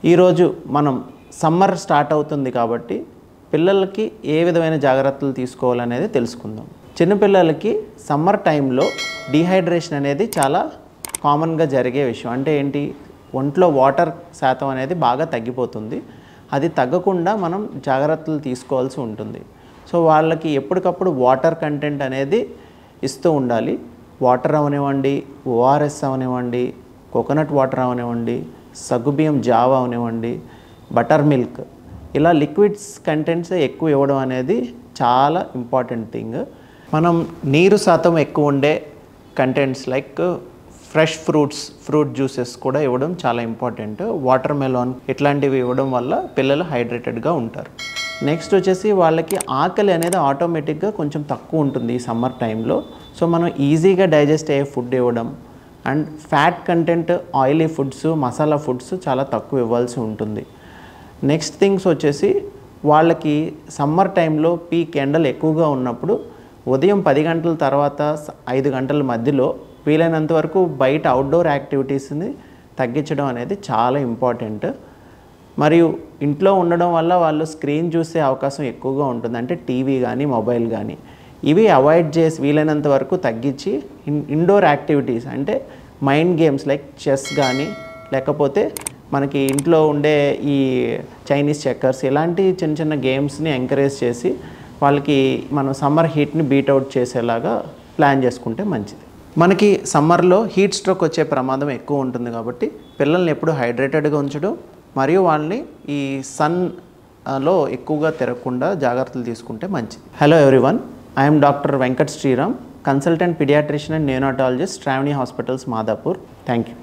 ఈరోజు మనం summer start అవుతుంది కాబట్టి పిల్లలకి ఏ విధమైన జాగ్రత్తలు తీసుకోవాలనేది తెలుసుకుందాం. చిన్నపిల్లలకి సమ్మర్ టైంలో డీహైడ్రేషన్ అనేది చాలా కామన్గా జరిగే విషయం. అంటే ఏంటి, ఒంట్లో వాటర్ శాతం అనేది బాగా తగ్గిపోతుంది. అది తగ్గకుండా మనం జాగ్రత్తలు తీసుకోవాల్సి ఉంటుంది. సో వాళ్ళకి ఎప్పటికప్పుడు వాటర్ కంటెంట్ అనేది ఇస్తూ ఉండాలి. వాటర్ అవనివ్వండి, ఓఆర్ఎస్ అవనివ్వండి, కోకోనట్ వాటర్ అవనివ్వండి, సగ్గుబియ్యం జావ అవనివ్వండి, బటర్ మిల్క్, ఇలా లిక్విడ్స్ కంటెంట్స్ ఎక్కువ ఇవ్వడం అనేది చాలా ఇంపార్టెంట్ థింగ్. మనం నీరు శాతం ఎక్కువ ఉండే contents like fresh fruit juices కూడా ఇవ్వడం చాలా ఇంపార్టెంట్. వాటర్ మెలాన్ ఇట్లాంటివి ఇవ్వడం వల్ల పిల్లలు హైడ్రేటెడ్గా ఉంటారు. నెక్స్ట్ వచ్చేసి వాళ్ళకి ఆకలి అనేది ఆటోమేటిక్గా కొంచెం తక్కువ ఉంటుంది ఈ సమ్మర్ టైంలో. సో మనం ఈజీగా డైజెస్ట్ అయ్యే ఫుడ్ ఇవ్వడం and fat content, oily foods, masala foods చాలా తక్కువ ఇవ్వాల్సి ఉంటుంది. నెక్స్ట్ థింగ్స్ వచ్చేసి వాళ్ళకి సమ్మర్ టైంలో పీక్ ఎండలు ఎక్కువగా ఉన్నప్పుడు ఉదయం 10 గంటల తర్వాత 5 గంటల మధ్యలో వీలైనంత వరకు బయట అవుట్డోర్ యాక్టివిటీస్ని తగ్గించడం అనేది చాలా ఇంపార్టెంట్. మరియు ఇంట్లో ఉండడం వల్ల వాళ్ళు స్క్రీన్ చూసే అవకాశం ఎక్కువగా ఉంటుంది. అంటే టీవీ కానీ మొబైల్ కానీ ఇవి అవాయిడ్ చేసి వీలైనంత వరకు తగ్గించి ఇండోర్ యాక్టివిటీస్ అంటే మైండ్ గేమ్స్ లైక్ చెస్ కానీ లేకపోతే మనకి ఇంట్లో ఉండే ఈ చైనీస్ చెక్కర్స్ ఇలాంటి చిన్న చిన్న గేమ్స్ని ఎంకరేజ్ చేసి వాళ్ళకి మనం సమ్మర్ హీట్ని బీట్అవుట్ చేసేలాగా ప్లాన్ చేసుకుంటే మంచిది. మనకి సమ్మర్లో హీట్ స్ట్రోక్ వచ్చే ప్రమాదం ఎక్కువ ఉంటుంది కాబట్టి పిల్లల్ని ఎప్పుడు హైడ్రేటెడ్గా ఉంచడం మరియు వాళ్ళని ఈ సన్లో ఎక్కువగా తిరగకుండా జాగ్రత్తలు తీసుకుంటే మంచిది. Hello everyone, I'm doctor Venkat Sriram, consultant paediatrician and neonatologist, Shravani hospitals, Madhapur. Thank you.